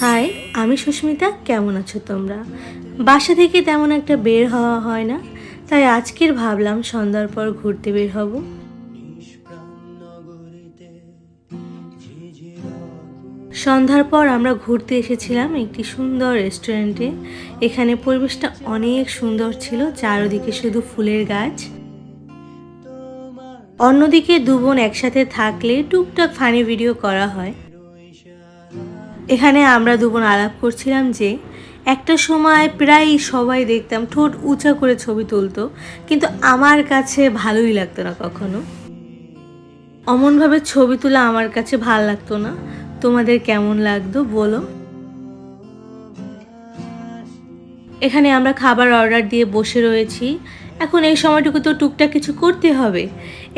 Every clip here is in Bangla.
হাই, আমি সুস্মিতা। কেমন আছো তোমরা? বাসা থেকে তেমন একটা বের হওয়া হয় না, তাই আজকের ভাবলাম সন্ধ্যার পর ঘুরতে বের হব। সন্ধ্যার পর আমরা ঘুরতে এসেছিলাম একটি সুন্দর রেস্টুরেন্টে। এখানে পরিবেশটা অনেক সুন্দর ছিল, চারদিকে শুধু ফুলের গাছ। অন্যদিকে দু বোন একসাথে থাকলে টুকটাক ফানি ভিডিও করা হয়। এখানে আমরা দু বোন আলাপ করছিলাম যে একটা সময় প্রায় সবাই দেখতাম ঠোঁট উঁচা করে ছবি তুলতো, কিন্তু আমার কাছে ভালোই লাগতো না কখনো। অমনভাবে ছবি তোলা আমার কাছে ভাল লাগতো না। তোমাদের কেমন লাগতো বলো। এখানে আমরা খাবার অর্ডার দিয়ে বসে রয়েছি। এখন এই সময়টুকু তো টুকটাক কিছু করতে হবে।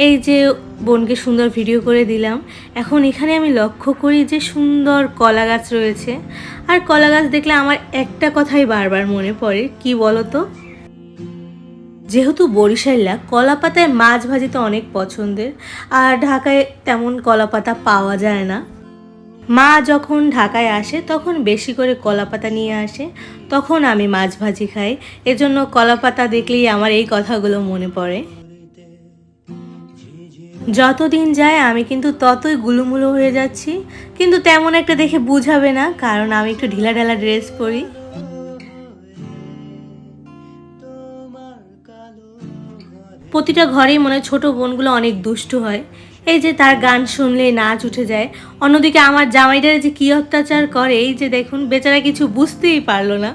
এই যে বোনকে সুন্দর ভিডিও করে দিলাম। এখন এখানে আমি লক্ষ্য করি যে সুন্দর কলা গাছ রয়েছে। আর কলা গাছ দেখলে আমার একটা কথাই বারবার মনে পড়ে, কি বলো তো? যেহেতু বরিশাল্লা, কলা পাতায় মাছ ভাজি তো অনেক পছন্দের। আর ঢাকায় তেমন কলা পাতা পাওয়া যায় না। মা যখন ঢাকায় আসে তখন বেশি করে কলাপাতা নিয়ে আসে, তখন আমি মাছ ভাজি খাই। এজন্য কলাপাতা দেখলেই আমার এই কথাগুলো মনে পড়ে। যতদিন যায় আমি কিন্তু ততই গুলুমুলু হয়ে যাচ্ছি, কিন্তু তেমন একটা দেখে বুঝাবে না, কারণ আমি একটু ঢিলা ঢালা ড্রেস পরি। প্রতিটা ঘরেই মনে হয় ছোট বোনগুলো অনেক দুষ্টু হয়। এই যে তার গান শুনলে নাচ উঠে যায়। অন্যদিকে আমার জামাইটারে যে কি অত্যাচার করে, এই যে দেখুন, বেচারা কিছু বুঝতেই পারলো না।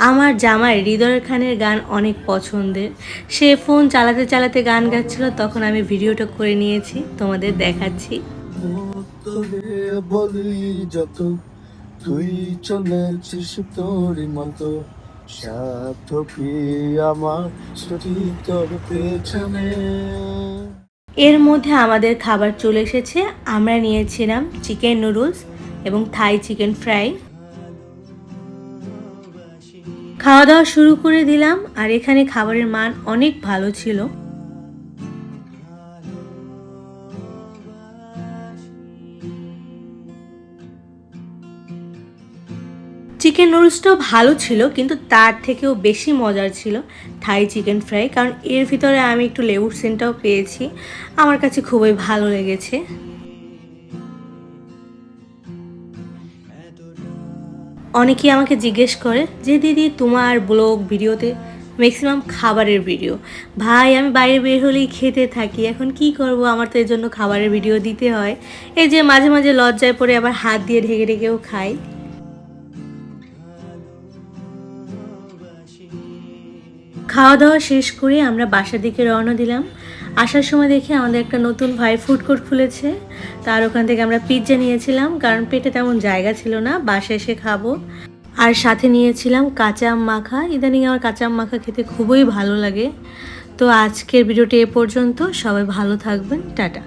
আমার জামাই হৃদয় খানের গান অনেক পছন্দের। সে ফোন চালাতে চালাতে গান গাচ্ছিল, তখন আমি ভিডিওটা করে নিয়েছি, তোমাদের দেখাচ্ছি। বলি যত তুই চলেছিস তোরই মতো, সাথী আমার তোর পেছনে। এর মধ্যে আমাদের খাবার চলে এসেছে। আমরা নিয়েছিলাম চিকেন নুডলস এবং থাই চিকেন ফ্রাই। খাওয়া দাওয়া শুরু করে দিলাম। আর এখানে খাবারের মান অনেক ভালো ছিল। চিকেন নুডলসটাও ভালো ছিল, কিন্তু তার থেকেও বেশি মজার ছিল থাই চিকেন ফ্রাই, কারণ এর ভিতরে আমি একটু লেবুর সেন্টটাও পেয়েছি। আমার কাছে খুবই ভালো লেগেছে। অনেকেই আমাকে জিজ্ঞেস করে যে দিদি, তোমার ব্লগ ভিডিওতে ম্যাক্সিমাম খাবারের ভিডিও। ভাই, আমি বাইরে বের হলেই খেতে থাকি, এখন কি করব, আমার তো এর জন্য খাবারের ভিডিও দিতে হয়। এই যে মাঝে মাঝে লজ্জায় পড়ে আবার হাত দিয়ে ঢেকে ঢেকেও খাই। খাওয়া দাওয়া শেষ করে আমরা বাসার দিকে রওনা দিলাম। আসার সময় দেখি আমাদের একটা নতুন ভাই ফুড কোর্ট খুলেছে। তার ওখান থেকে আমরা পিৎজা নিয়েছিলাম, কারণ পেটে তেমন জায়গা ছিল না, বাসায় এসে খাবো। আর সাথে নিয়েছিলাম কাঁচা আম মাখা। ইদানিং আমার কাঁচা আম মাখা খেতে খুবই ভালো লাগে। তো আজকের ভিডিওটি এ পর্যন্ত। সবাই ভালো থাকবেন। টাটা।